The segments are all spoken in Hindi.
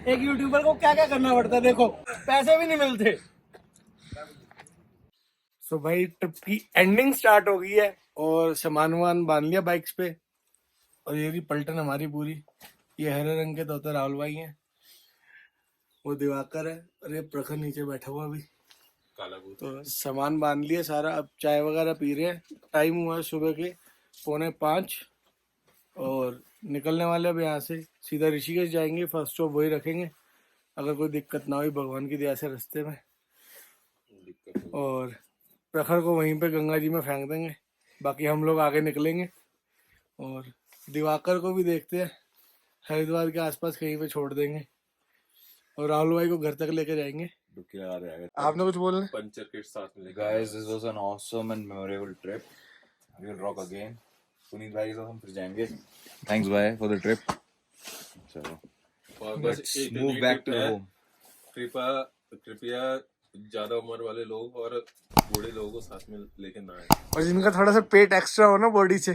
एक यूट्यूबर को क्या क्या करना पड़ता है, देखो पैसे भी नहीं मिलते। सो भाई ट्रिप की एंडिंग स्टार्ट हो गई है और सामान वामान बांध लिया बाइक्स पे। और ये भी पलटन हमारी पूरी। ये हरे रंग के तोते राहुल भाई हैं, वो दिवाकर है और ये प्रखर नीचे बैठा हुआ अभी काला। तो सामान बांध लिया सारा, अब चाय वगैरह पी रहे हैं। टाइम हुआ है सुबह के 4:45 और निकलने वाले अब यहाँ से सीधा ऋषिकेश जाएंगे। फर्स्ट स्टॉप वही रखेंगे, अगर कोई दिक्कत ना हुई भगवान की दया से रास्ते में। और प्रखर को वहीं पे गंगा जी में फेंक देंगे, बाकी हम लोग आगे निकलेंगे। और दिवाकर को भी देखते हैं, हरिद्वार के आसपास कहीं पे छोड़ देंगे और राहुल भाई को घर तक लेके जाएंगे। आपने कुछ बोलना? पंचर किट साथ में। Guys, this was an awesome and memorable trip. We'll rock again. Puneet भाई के साथ हम फिर जाएंगे. Thanks भाई for the trip. चलो. Let's move back to home. कृपया ज्यादा उम्र वाले लोग और बूढ़े लोगों को साथ में लेके ना आए, और जिनका थोड़ा सा पेट एक्स्ट्रा हो ना बॉडी से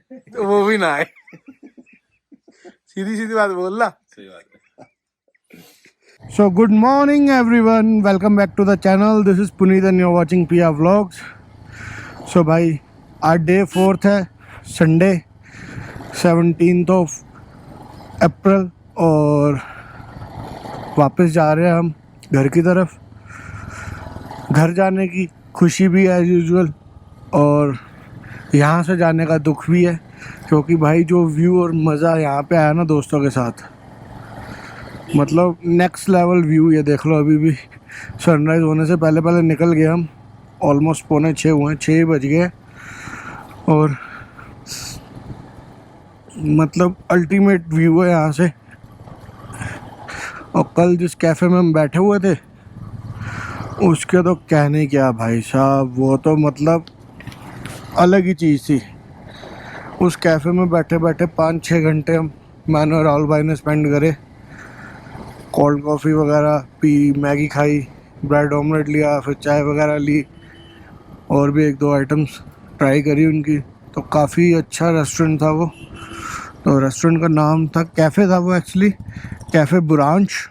तो वो भी ना आए। सीधी सीधी बात बोलना। सही बात है। So good morning everyone, welcome back to the channel. This is Puneet and you're watching PR Vlogs. So भाई आज डे 4 है, संडे 17th of April और वापस जा रहे हैं हम घर की तरफ। घर जाने की खुशी भी है एज यूजुअल और यहाँ से जाने का दुख भी है, क्योंकि भाई जो व्यू और मज़ा यहाँ पे आया ना दोस्तों के साथ, मतलब नेक्स्ट लेवल व्यू। ये देख लो, अभी भी सनराइज़ होने से पहले पहले निकल गए हम। ऑलमोस्ट 5:45 हुए हैं, 6 बज गए और मतलब अल्टीमेट व्यू है यहाँ से। और कल जिस कैफ़े में हम बैठे हुए थे उसके तो कहने क्या भाई साहब, वो तो मतलब अलग ही चीज़ थी। उस कैफ़े में बैठे बैठे 5-6 घंटे हम मैंने और राहुल भाई ने स्पेंड करे। कोल्ड कॉफ़ी वगैरह पी, मैगी खाई, ब्रेड ऑमलेट लिया, फिर चाय वगैरह ली और भी 1-2 आइटम्स ट्राई करी उनकी। तो काफ़ी अच्छा रेस्टोरेंट था वो। तो रेस्टोरेंट का नाम था, कैफ़े था वो एक्चुअली, कैफ़े बुरांश।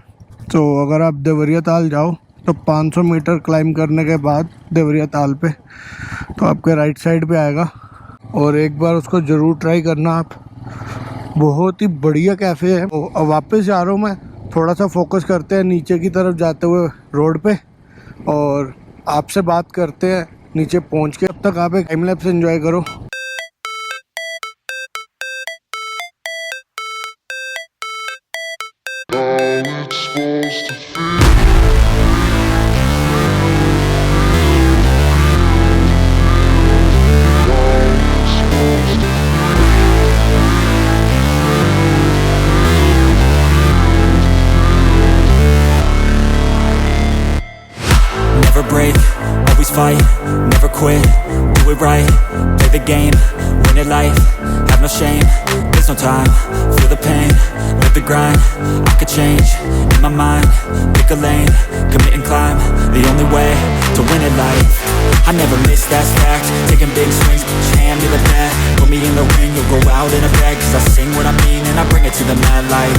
तो अगर आप देवरिया ताल जाओ तो 500 मीटर क्लाइंब करने के बाद देवरिया ताल पे तो आपके राइट साइड पे आएगा और एक बार उसको ज़रूर ट्राई करना आप। बहुत ही बढ़िया कैफ़े है। और वापस जा रहा हूँ मैं, थोड़ा सा फोकस करते हैं नीचे की तरफ जाते हुए रोड पे और आपसे बात करते हैं नीचे पहुँच के। अब तक आप एक टाइम लैप्स एंजॉय करो। Never break, always fight, never quit, do it right, play the game, win it life, have no shame, there's no time, feel the pain, live the grind, I could change, in my mind, pick a lane, commit and climb, the only way to win it life, I never miss, that's fact, taking big swings, put your hand to the bat, put me in the ring, you'll go out in a bag, cause I sing what I mean and I bring it to the mad light,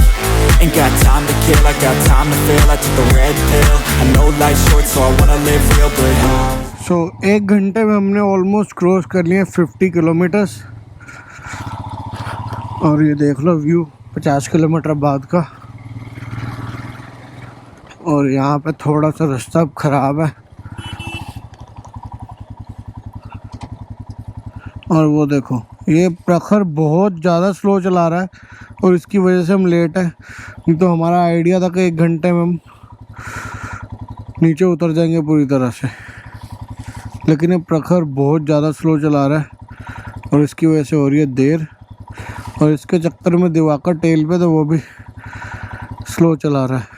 ain't got time to kill, I got time to feel, I took the red pill, I know life's short so I wanna live real, but So 1 घंटे में हमने ऑलमोस्ट क्रॉस कर लिए 50 किलोमीटर्स और ये देख लो व्यू 50 किलोमीटर बाद का। और यहाँ पे थोड़ा सा रास्ता ख़राब है और वो देखो ये प्रखर बहुत ज़्यादा स्लो चला रहा है और इसकी वजह से हम लेट हैं। नहीं तो हमारा आइडिया था कि 1 घंटे में हम नीचे उतर जाएंगे पूरी तरह से, लेकिन ये प्रखर बहुत ज़्यादा स्लो चला रहा है और इसकी वजह से हो रही है देर। और इसके चक्कर में दिवाकर टेल पे तो वो भी स्लो चला रहा है।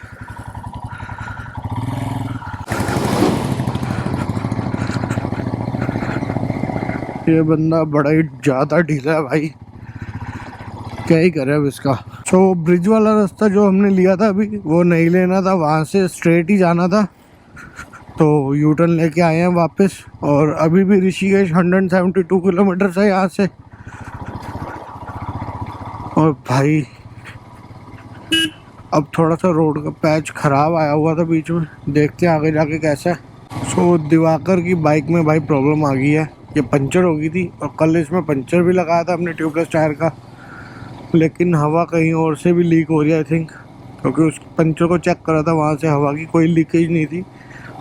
ये बंदा बड़ा ही ज़्यादा ढीला है भाई, क्या ही करे अब इसका। तो ब्रिज वाला रास्ता जो हमने लिया था अभी वो नहीं लेना था, वहाँ से स्ट्रेट ही जाना था। तो यू टर्न लेके आए हैं वापस और अभी भी ऋषिकेश 172 किलोमीटर है यहाँ से। और भाई अब थोड़ा सा रोड का पैच ख़राब आया हुआ था बीच में, देखते हैं आगे जाके कैसा है। सो दिवाकर की बाइक में भाई प्रॉब्लम आ गई है, ये पंचर हो गई थी और कल इसमें पंचर भी लगाया था हमने ट्यूबलेस टायर का, लेकिन हवा कहीं और से भी लीक हो रही है आई थिंक, क्योंकि उस पंचर को चेक करा था वहाँ से हवा की कोई लीकेज नहीं थी,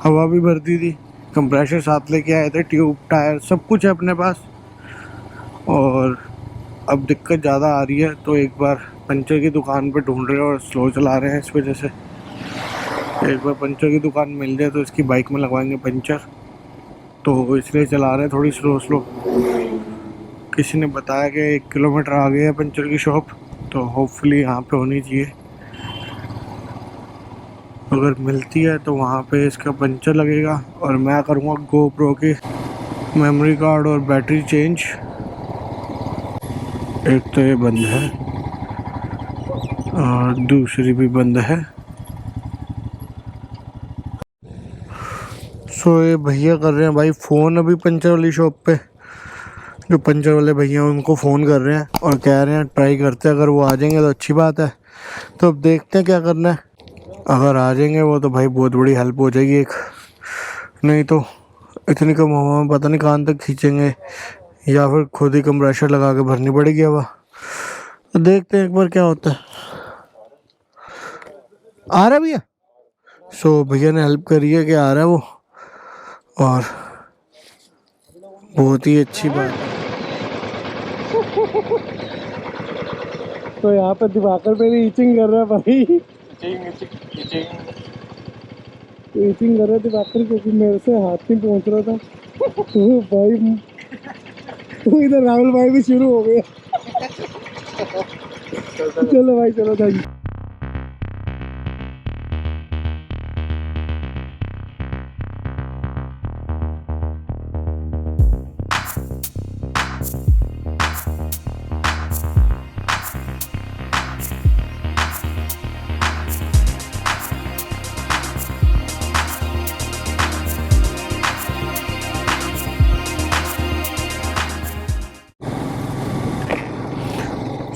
हवा भी भरती थी। कंप्रेशर साथ लेके आए थे, ट्यूब टायर सब कुछ है अपने पास, और अब दिक्कत ज़्यादा आ रही है तो एक बार पंचर की दुकान पे ढूंढ रहे हैं और स्लो चला रहे हैं इस वजह से। एक बार पंचर की दुकान मिल जाए तो इसकी बाइक में लगवाएंगे पंचर, तो इसलिए चला रहे हैं थोड़ी स्लो स्लो। किसी ने बताया कि 1 किलोमीटर आगे है पंचर की शॉप, तो होपफुली यहाँ पे होनी चाहिए। अगर मिलती है तो वहाँ पे इसका पंचर लगेगा और मैं करूँगा GoPro की मेमोरी कार्ड और बैटरी चेंज। एक तो ये बंद है और दूसरी भी बंद है। सो ये भैया कर रहे हैं भाई फ़ोन अभी पंचर वाली शॉप पे, जो पंचर वाले भैया हैं उनको फ़ोन कर रहे हैं और कह रहे हैं ट्राई करते हैं, अगर वो आ जाएंगे तो अच्छी बात है। तो अब देखते हैं क्या करना है, अगर आ जाएंगे वो तो भाई बहुत बड़ी हेल्प हो जाएगी एक, नहीं तो इतनी कम हवा में पता नहीं कहाँ तक खींचेंगे, या फिर खुद ही कंप्रेसर लगा के भरनी पड़ेगी हवा। तो देखते हैं एक बार क्या होता है। आ रहा है भैया, सो भैया ने हेल्प करी है कि आ रहा है वो, और बहुत ही अच्छी बात है। तो यहाँ पे दिवाकर मेरी ईचिंग कर रहा है भाई, ईचिंग कर रहा है दिवाकर, क्योंकि मेरे से हाथ नहीं पहुँच रहा था। तो भाई तो इधर राहुल भाई भी शुरू हो गए। चलो भाई चलो, थैंक यू।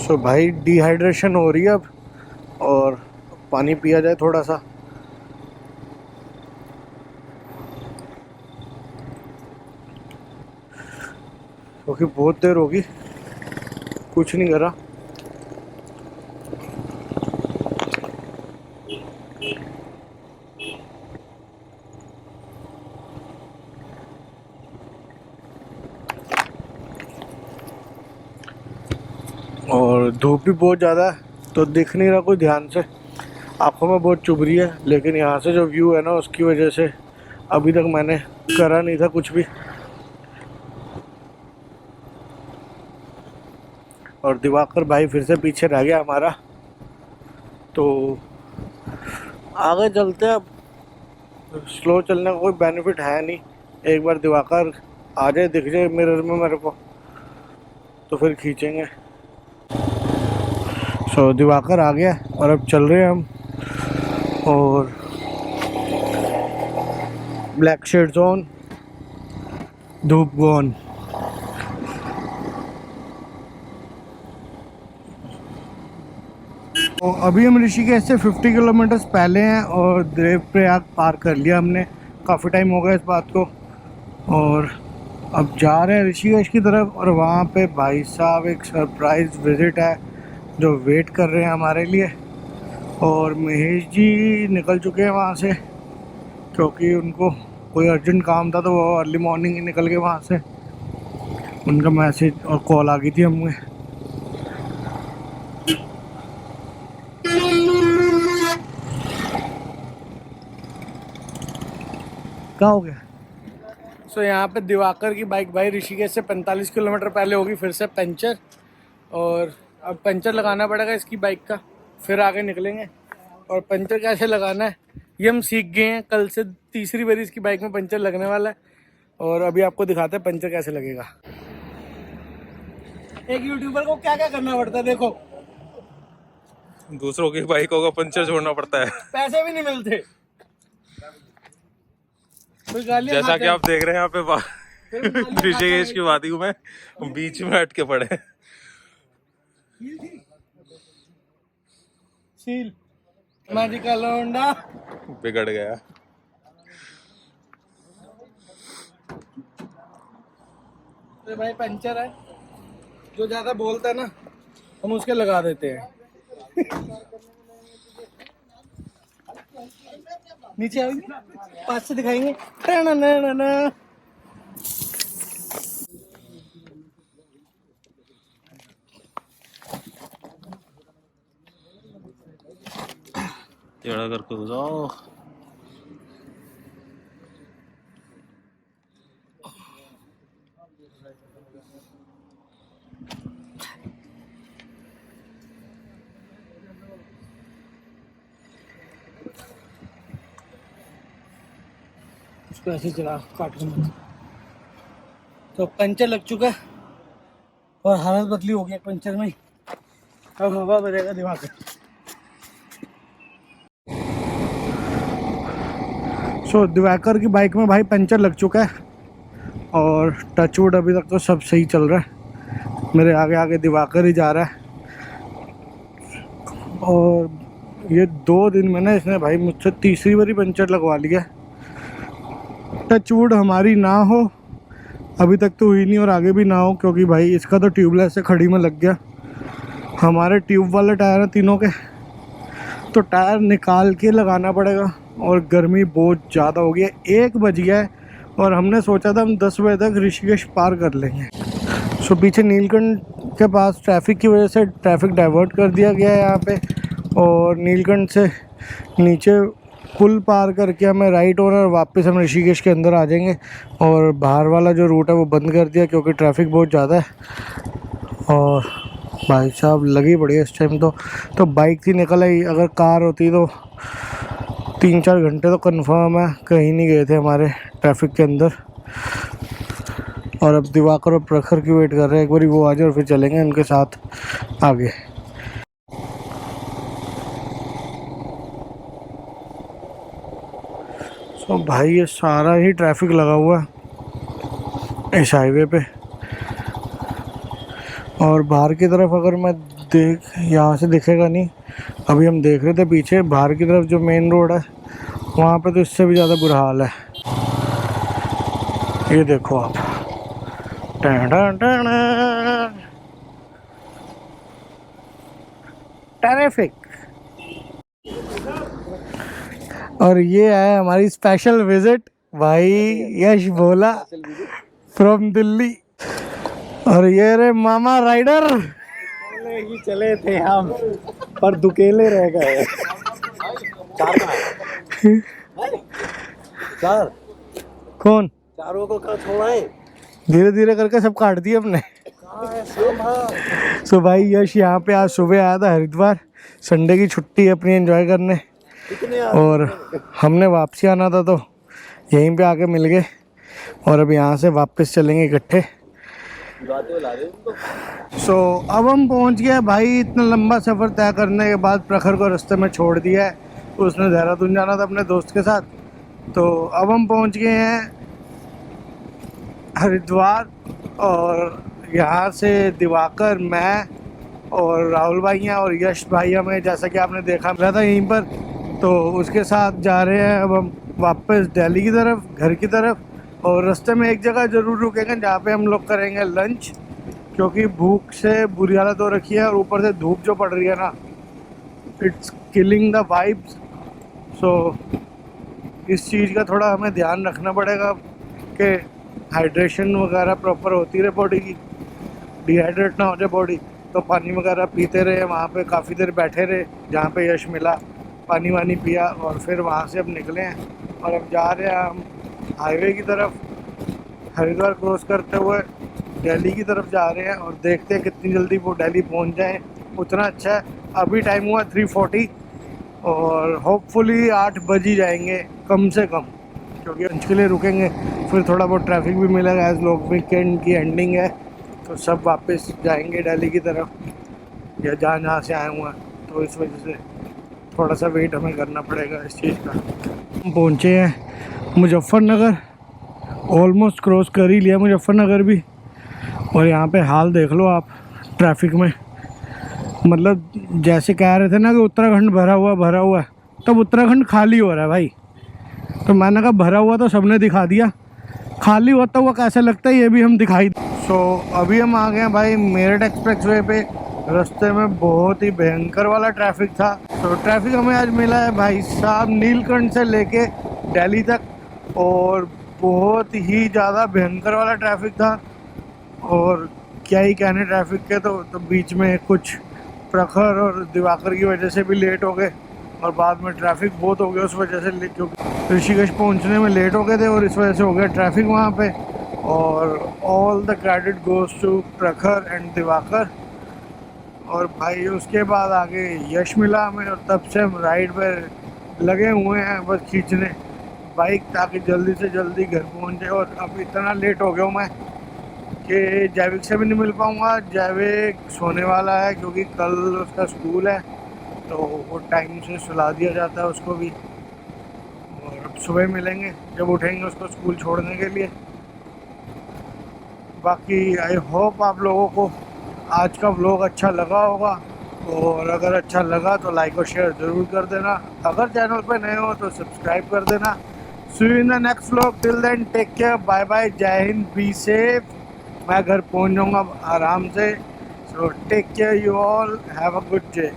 सो भाई डिहाइड्रेशन हो रही है अब, और पानी पिया जाए थोड़ा सा। क्योंकि बहुत देर होगी कुछ नहीं करा। और धूप भी बहुत ज़्यादा है तो दिख नहीं रहा कोई ध्यान से, आँखों में बहुत चुभ रही है, लेकिन यहाँ से जो व्यू है ना उसकी वजह से अभी तक मैंने करा नहीं था कुछ भी। और दिवाकर भाई फिर से पीछे रह गया हमारा, तो आगे चलते हैं। अब स्लो चलने का कोई बेनिफिट है नहीं, एक बार दिवाकर आ जाए दिख जाए मिरर में मेरे को तो फिर खींचेंगे। सो दिवाकर आ गया और अब चल रहे हैं हम, और ब्लैक शेड्स ऑन, धूप गॉन। तो अभी हम ऋषिकेश से 50 किलोमीटर्स पहले हैं और देवप्रयाग पार कर लिया हमने, काफ़ी टाइम हो गया इस बात को। और अब जा रहे हैं ऋषिकेश की तरफ, और वहाँ पे भाई साहब एक सरप्राइज़ विज़िट है जो वेट कर रहे हैं हमारे लिए। और महेश जी निकल चुके हैं वहाँ से, क्योंकि उनको कोई अर्जेंट काम था तो वो अर्ली मॉर्निंग ही निकल गए वहाँ से। उनका मैसेज और कॉल आ गई थी हमें। क्या हो गया? सो यहाँ पे दिवाकर की बाइक भाई ऋषिकेश से 45 किलोमीटर पहले होगी फिर से पंचर, और अब पंचर लगाना पड़ेगा इसकी बाइक का, फिर आगे निकलेंगे। और पंचर कैसे लगाना है ये हम सीख गए हैं, कल से तीसरी बार इसकी बाइक में पंचर लगने वाला है, और अभी आपको दिखाते हैं पंचर कैसे लगेगा। एक यूट्यूबर को क्या क्या करना पड़ता है देखो, दूसरों की बाइकों का पंचर छोड़ना पड़ता है, पैसे भी नहीं मिलते। जैसा कि आप देख रहे हैं यहाँ पे ऋषिकेश की वादी में बीच में अटके पड़े हैं। सील मैजिकल होंडा बिगड़ गया। तो भाई पंचर है, जो ज्यादा बोलता है ना हम उसके लगा देते हैं। नीचे आओगे, पास से दिखाएंगे। ना ना ना ना। टेढ़ा करके हो जाओ। इसको ऐसे चला काट मत। तो पंचर लग चुका है और हालत बदली हो गई पंचर में। अब हवा भरेगा दिमाग। सो दिवाकर की बाइक में भाई पंचर लग चुका है और टचवुड अभी तक तो सब सही चल रहा है। मेरे आगे आगे दिवाकर ही जा रहा है। और ये 2 दिन में ना इसने भाई मुझसे तीसरी बारी पंचर लगवा लिया। टचवुड हमारी ना हो, अभी तक तो हुई नहीं और आगे भी ना हो, क्योंकि भाई इसका तो ट्यूबलेस से खड़ी में लग गया। हमारे ट्यूब वाले टायर हैं तीनों के, तो टायर निकाल के लगाना पड़ेगा। और गर्मी बहुत ज़्यादा हो गई है। 1 बज गया है और हमने सोचा था हम 10 बजे तक ऋषिकेश पार कर लेंगे। सो पीछे नीलकंठ के पास ट्रैफिक की वजह से ट्रैफिक डाइवर्ट कर दिया गया है यहाँ पे। और नीलकंठ से नीचे पुल पार करके हमें राइट और वापस हम ऋषिकेश के अंदर आ जाएंगे। और बाहर वाला जो रूट है वो बंद कर दिया क्योंकि ट्रैफिक बहुत ज़्यादा है। और भाई साहब लगी पड़ी है इस टाइम तो बाइक थी निकल आई। अगर कार होती तो 3-4 घंटे तो कंफर्म है कहीं नहीं गए थे हमारे ट्रैफिक के अंदर। और अब दिवाकर और प्रखर की वेट कर रहे हैं, एक बारी वो आ जाए और फिर चलेंगे उनके साथ आगे। सो भाई ये सारा ही ट्रैफिक लगा हुआ है इस हाईवे पे। और बाहर की तरफ अगर मैं यहाँ से दिखेगा नहीं, अभी हम देख रहे थे पीछे बाहर की तरफ जो मेन रोड है वहाँ पे तो इससे भी ज़्यादा बुरा हाल है। ये देखो आप, ट्रैफिक। और ये है हमारी स्पेशल विजिट भाई यश भोला फ्रॉम दिल्ली। और ये रे मामा राइडर। चले थे हम पर दुकेले रह गए। चार कौन? चारों को कहाँ छोड़ा है? धीरे धीरे करके सब काट दिए हमने। सो भाई यश यहाँ पे आज सुबह आया था हरिद्वार, संडे की छुट्टी अपनी एंजॉय करने। और हमने वापसी आना था तो यहीं पे आके मिल गए और अब यहाँ से वापस चलेंगे इकट्ठे। सो अब हम पहुँच गए भाई। इतना लंबा सफ़र तय करने के बाद प्रखर को रास्ते में छोड़ दिया है, तो उसने देहरादून जाना था अपने दोस्त के साथ। तो अब हम पहुँच गए हैं हरिद्वार और यहाँ से दिवाकर, मैं और राहुल भाई हैं और यश भाई हमें जैसा कि आपने देखा मिला था यहीं पर, तो उसके साथ जा रहे हैं अब हम वापस दिल्ली की तरफ, घर की तरफ। और रास्ते में एक जगह ज़रूर रुकेंगे जहाँ पे हम लोग करेंगे लंच, क्योंकि भूख से बुरी हालत हो रखी है और ऊपर से धूप जो पड़ रही है ना, इट्स किलिंग द वाइब्स। सो इस चीज़ का थोड़ा हमें ध्यान रखना पड़ेगा कि हाइड्रेशन वगैरह प्रॉपर होती रहे बॉडी की, डिहाइड्रेट ना हो जाए बॉडी। तो पानी वगैरह पीते रहे, वहाँ पे काफ़ी देर बैठे रहे जहाँ पे यश मिला, पानी वानी पिया और फिर वहाँ से अब निकले हैं और अब जा रहे हैं हम हाईवे की तरफ। हरिद्वार क्रॉस करते हुए दिल्ली की तरफ जा रहे हैं और देखते हैं कितनी जल्दी वो दिल्ली पहुँच जाएँ उतना अच्छा है। अभी टाइम हुआ 3:40 और होपफुली 8 बज ही जाएंगे कम से कम, क्योंकि लंच के लिए रुकेंगे। फिर थोड़ा बहुत ट्रैफिक भी मिलेगा, एज लोग वीकेंड की एंडिंग है तो सब वापस जाएंगे दिल्ली की तरफ या जहाँ से आए हुए हैं। तो इस वजह से थोड़ा सा वेट हमें करना पड़ेगा इस चीज़ का। हम पहुँचे हैं मुजफ्फरनगर, ऑलमोस्ट क्रॉस कर ही लिया मुजफ्फरनगर भी। और यहाँ पे हाल देख लो आप ट्रैफिक में, मतलब जैसे कह रहे थे ना कि उत्तराखंड भरा हुआ तब उत्तराखंड खाली हो रहा है भाई। तो मैंने कहा भरा हुआ तो सबने दिखा दिया, खाली होता हुआ कैसे लगता है ये भी हम दिखाई। सो अभी हम आ गए हैं भाई मेरठ एक्सप्रेसवे पे। रास्ते में बहुत ही भयंकर वाला ट्रैफिक था। तो ट्रैफिक हमें आज मिला है भाई साहब नीलकंठ से लेके दिल्ली तक, और बहुत ही ज़्यादा भयंकर वाला ट्रैफिक था। और क्या ही कहने ट्रैफिक के, तो बीच में कुछ प्रखर और दिवाकर की वजह से भी लेट हो गए, और बाद में ट्रैफिक बहुत हो गया उस वजह से, क्योंकि ऋषिकेश पहुंचने में लेट हो गए थे और इस वजह से हो गया ट्रैफिक वहाँ पे। और all the credit goes to Prakhar and Diwakar. और भाई उसके बाद आगे यश मिला हमें, और तब से हम राइड पर लगे हुए हैं बस खींचने बाइक, ताकि जल्दी से जल्दी घर पहुँच जाए। और अब इतना लेट हो गया हूँ मैं कि जैविक से भी नहीं मिल पाऊँगा। जैविक सोने वाला है क्योंकि कल उसका स्कूल है, तो वो टाइम से सुला दिया जाता है उसको भी। और अब सुबह मिलेंगे जब उठेंगे उसको स्कूल छोड़ने के लिए। बाकी आई होप आप लोगों को आज का व्लॉग अच्छा लगा होगा, और अगर अच्छा लगा तो लाइक और शेयर ज़रूर कर देना। अगर चैनल पे नए हो तो सब्सक्राइब कर देना। See you in the next vlog, till then take care, bye bye, जय हिंद, बी सेफ। मैं घर पहुंच जाऊंगा आराम से। So take care you all, have a good day.